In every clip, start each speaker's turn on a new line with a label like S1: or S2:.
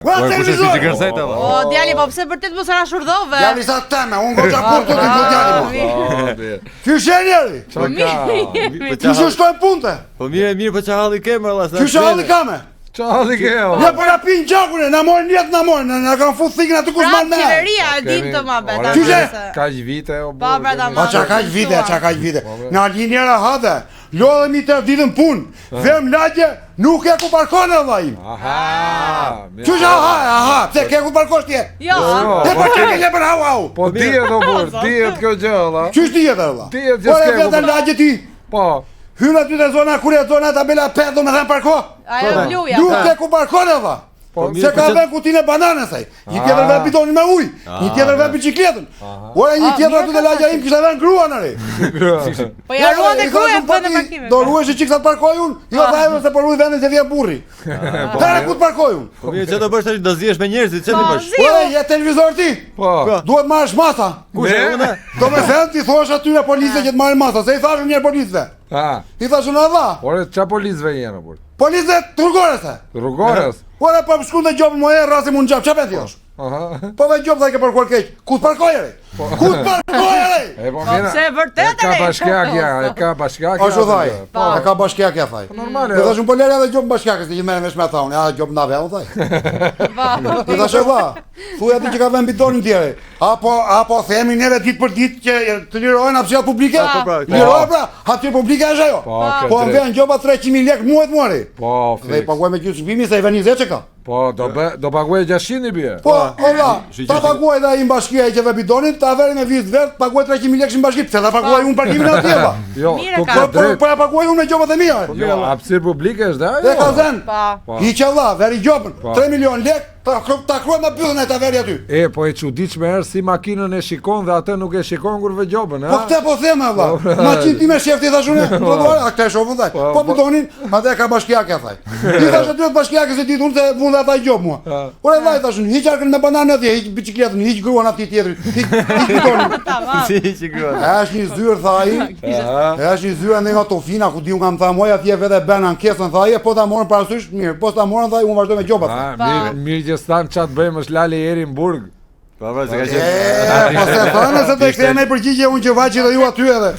S1: O, djali, po pse vërtet mos ra shurdhove?
S2: Djali sa teme, unë goxha punë të djali mo. Qyshe njeri? Qyshe shkojnë punte?
S3: Po mirë, po çahalli ke më valla.
S2: Qyshe halli kame?
S4: Çahalli ke?
S2: Ja po na pin gjakun, na morën jetë na morën, na kanë fut thikën aty kush
S1: Pra,
S2: më ne.
S1: qeveria e dim të ma beta.
S2: Qyshe?
S4: Kaq vite o
S1: Po, pra, ta
S2: Po çka kaq vite. Na linjera hadhe. Lodhemi të ditën punë. Vëm lagje, nuk e ku parkon valla im.
S4: Aha.
S2: Qyshe aha, pse ke ku parkosh ti?
S1: Jo.
S2: E po ke le për au.
S4: Po dihet o burr, dihet kjo gjë valla.
S2: Qysh dihet valla?
S4: Dihet
S2: Po
S4: që
S2: e
S4: s'ke.
S2: vetë lagje ti.
S4: Po.
S2: Hyn aty te zona kur e zona tabela 5 do më thën parko.
S1: Ajo bluja.
S2: Nuk e ku parkon valla. Se ka vën kutinë banane thaj. Një tjetër vën bidonin me ujë, një tjetër vën bicikletën. Ora një tjetër aty te lagja im kishte vën gruan ari.
S1: Po ja ruan te gruaja në parkime.
S2: Do ruhesh çik sa të parkoj unë, jo thajmë se po ruaj vendin se vjen burri. Tani ku të parkoj unë?
S3: Po mirë, çfarë do bësh tash, do zihesh me njerëzit, çfarë do bësh?
S2: Ora je televizor ti?
S4: Po.
S2: Duhet marrësh masa.
S3: Kush e unë?
S2: Do më thënë ti thua atyre policëve që të marrin masa, se i thashun një policëve.
S4: Ha.
S2: I thashun ava.
S4: Ore ç'a policëve janë o burr?
S2: Policët turgorese.
S4: Rrugores.
S2: Ora po shkon te gjobë më rrasi mund gjap, çfarë thjosh?
S4: Aha.
S2: Po ve gjobë ke parkuar keq. Ku të parkoj ere? Ku të parkoj ere?
S4: E po
S1: Po
S4: mira.
S1: pse vërtet
S4: Ka
S1: e?
S4: bashkiakja, ka bashkiakja.
S2: Ashtu thaj.
S1: Po.
S2: E ka bashkiakja thaj.
S4: Normale.
S2: Do thashun po lere edhe gjobë bashkiakës, që merren vesh me ata unë, ja gjobë ndave u thaj. Do thashë valla. Thuaj aty që ka vën bidonin tjerë. Apo themi neve ditë për ditë që të lirojnë hapësira publike? Liroj pra, hapësira publike është ajo. Po vjen gjoba 300.000 lekë muajt muari.
S4: Po.
S2: Dhe i paguaj me gjysmë çmimi se i vjen 20 çka.
S4: Po, do paguaj 600 bie.
S2: Po, olla, ta paguaj dhe ai mbashkia që ve bidonin, ta veri me vizë vet, paguaj 300.000 lekë në mbashki, pse ta paguaj unë parkimin aty pa.
S4: Jo,
S1: Mire
S4: tu
S1: ka.
S4: ka drejt.
S2: Po ja paguaj unë me gjobat e mia.
S4: Jo, hapësirë publike është
S2: Dhe ka
S4: ajo.
S2: zën.
S1: Po.
S2: Hiq valla, veri gjobën, 3 milion lekë, ta kruaj me pyllën e ta veri aty.
S4: E, po e çuditshme është si makinën e shikon dhe atë nuk e shikon kur ve gjobën,
S2: Po
S4: ha?
S2: këtë po them valla. Maqinë time shefti thashun, po a këtë shohun thaj. Po bidonin, atë ka bashkia ka thaj. Ti thash aty bashkia se ditë unë se vunda ata gjob mua. Ora vllai thashun, hiq arkën me bananë atje, hiq bicikletën, hiq gruan aty tjetër, hiq bidonin.
S1: Tamam.
S3: Si çikruan.
S2: Është një zyrë thaj. Është një zyrë ndaj nga Tofina ku diun kam tha moja atje vetë bën ankesën thaj, po ta morën parasysh, mirë, po ta morën thaj, unë vazhdoj me gjobat.
S4: Mirë që stan çat bëjmë është lali eri në burg.
S3: Po se ka
S2: E,
S3: qenë.
S2: po se thonë se do të kthehen ai përgjigje unë që vaqi dhe ju aty edhe.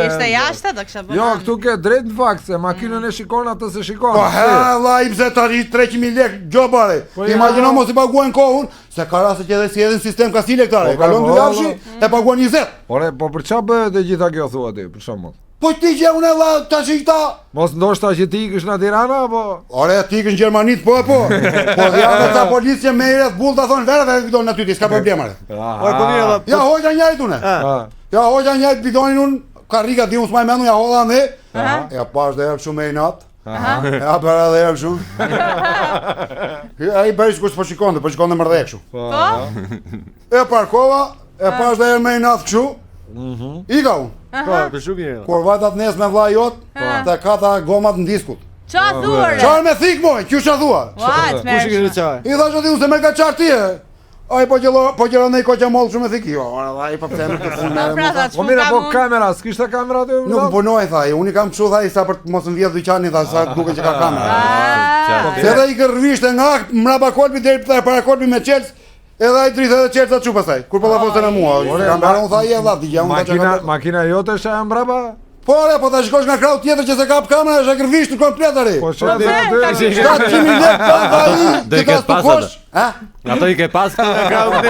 S1: Ishte jashtë do kisha bërë.
S4: Jo, këtu ke drejt në fakt se makinën e shikon atë se shikon.
S2: Po ha, vllai pse tani 300.000 lekë gjobare. Imagjino mos i paguajnë kohën, se ka raste që edhe si edhe në sistem ka si lektare. Kalon 2 javë e paguan 20.
S4: Ore, po për çfarë bëhet e gjitha kjo thua ti, për shembull?
S2: Po ti që unë valla tash këta.
S4: Mos ndoshta që ti ikësh në Tiranë apo?
S2: Ore ti në Gjermanit po. Po janë ata policë me rreth bull ta thonë vera dhe bidon aty ti, s'ka problem are.
S3: Ore po mirë valla.
S2: Ja hoja njëjt unë. Ja hoja njëjt bidonin unë, karrika di unë s'maj mendu, ja holla ne. Ja pash dhe herë shumë e inat. Ja para dhe herë shumë. Ai bëj kush po shikonte më rreth kështu.
S1: Po?
S2: E parkova, e pash dhe herë më inat kështu. Ika unë.
S3: Po, për shumë mirë.
S2: Kur vajtat nes me vlla jot, te kata gomat në diskut.
S1: Qa thuare?
S2: Çfarë me thik moj, qysh a thua?
S1: Vaj,
S3: Kush i keni çaj?
S2: I thash aty unë se me ka çart ti. Ai po gjelo nei koqa moll shumë thik. Jo, ora vllai po pse nuk të punë
S1: Po pra,
S2: me.
S1: sa
S4: Po mira, po kamera, s'kishte kamera aty?
S2: Nuk më punoj thaj, unë i kam kështu thaj sa për të mos më vjedh dyqanin tha sa duket që ka kamera. Se edhe i kërvishte nga mrapa kolbi deri para kolbi me çelës. Edhe ai drithë edhe çelsa çu pastaj. Kur po ta foste në mua, kamera unë thaj e vlla, dija unë ta
S4: Makina jote është ajo mbrapa?
S2: Po ore, po ta shikosh nga krau tjetër që se kap kamera, është e kërvisht komplet ari.
S4: Po çfarë aty?
S2: 700.000 lekë pa ai.
S3: Do i ketë pas atë.
S2: Ha?
S3: Ato i ke pas nga kraut ti.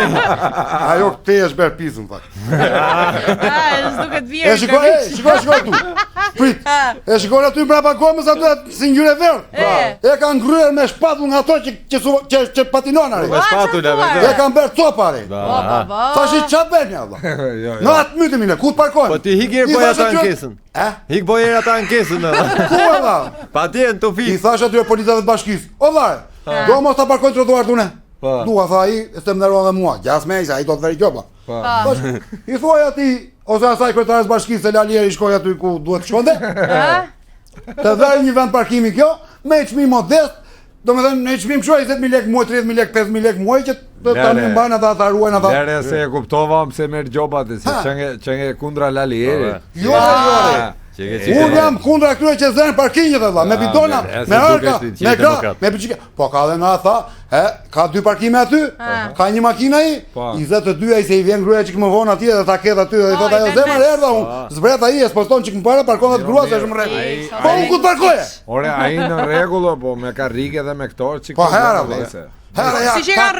S2: Ajo këtë është bërë pisën fakt.
S1: S'duket
S2: E
S1: vjerë.
S2: shikoj tu. Prit. E shikoj aty mbrapa gomës aty si ngjyrë verdh. E kanë ngryer me shpatull nga ato që patinon ari.
S3: Me shpatula
S2: E
S3: vetë.
S2: kanë bërë top ari. Tash ç'a bën ja valla? Në atë mytëm ku të parkojmë?
S3: Po ti hik herë boja ata ankesën. Hik boja ata ankesën.
S2: Ku valla?
S3: Patjetër
S2: I
S3: Tofik.
S2: thash atyre policave të bashkisë. O vllai, do mos ta parkoj trotuar unë. Dua tha ai, s'e ndërron dhe mua. Gjas me ai do të veri gjoba. I thuaj atij ose asaj kryetares bashkisë se Lalieri shkoi aty ku duhet të shkonte. Të vëri një vend parkimi kjo me çmim modest. Domethënë ne çmim kështu 20.000 lekë muaj, 30.000 lekë, 50.000 lekë muaj që ta mbajnë ata ta ruajnë ata.
S4: Lere se e kuptova pse merr gjobat si çenge kundra Lalieri.
S2: Jo. Unë jam kundra këtyre që zënë parkinget valla, me bidona, me arka, me gra, me biçike. Po ka dhe nga tha, ka 2 parkime aty, ka një makina ai, 22 ai se i vjen gruaja që më vonë atje dhe ta ket aty dhe i thot ajo zemër erdha unë. Zbret ai, e sposton çik më para parkon atë grua se është më rregull. Po unë ku të parkoje?
S4: Ore, ai në rregull po me karrige dhe me këto çik.
S2: Po hera valla.
S1: Si që kanë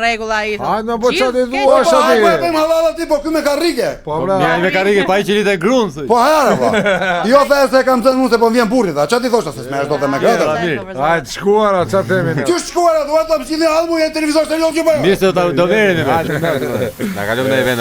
S1: rregulla ai.
S4: Ai më po çati thua
S2: Po
S4: shati.
S2: më hallalla ti po ky me karrige.
S4: Po bra.
S3: Ja me karrige pa i qilit e grun.
S2: Po hera valla. Jo the se kam thënë unë se po vjen burri tha. Çfarë ti thosha se s'merresh dot me gratë?
S4: Ai të shkuara çfarë themi ne?
S2: Që shkuara, duhet ta mëshillin allmu e televizor serios që bëj.
S3: Mirë se do veren.
S4: Hajde,
S3: Na kalojmë në event.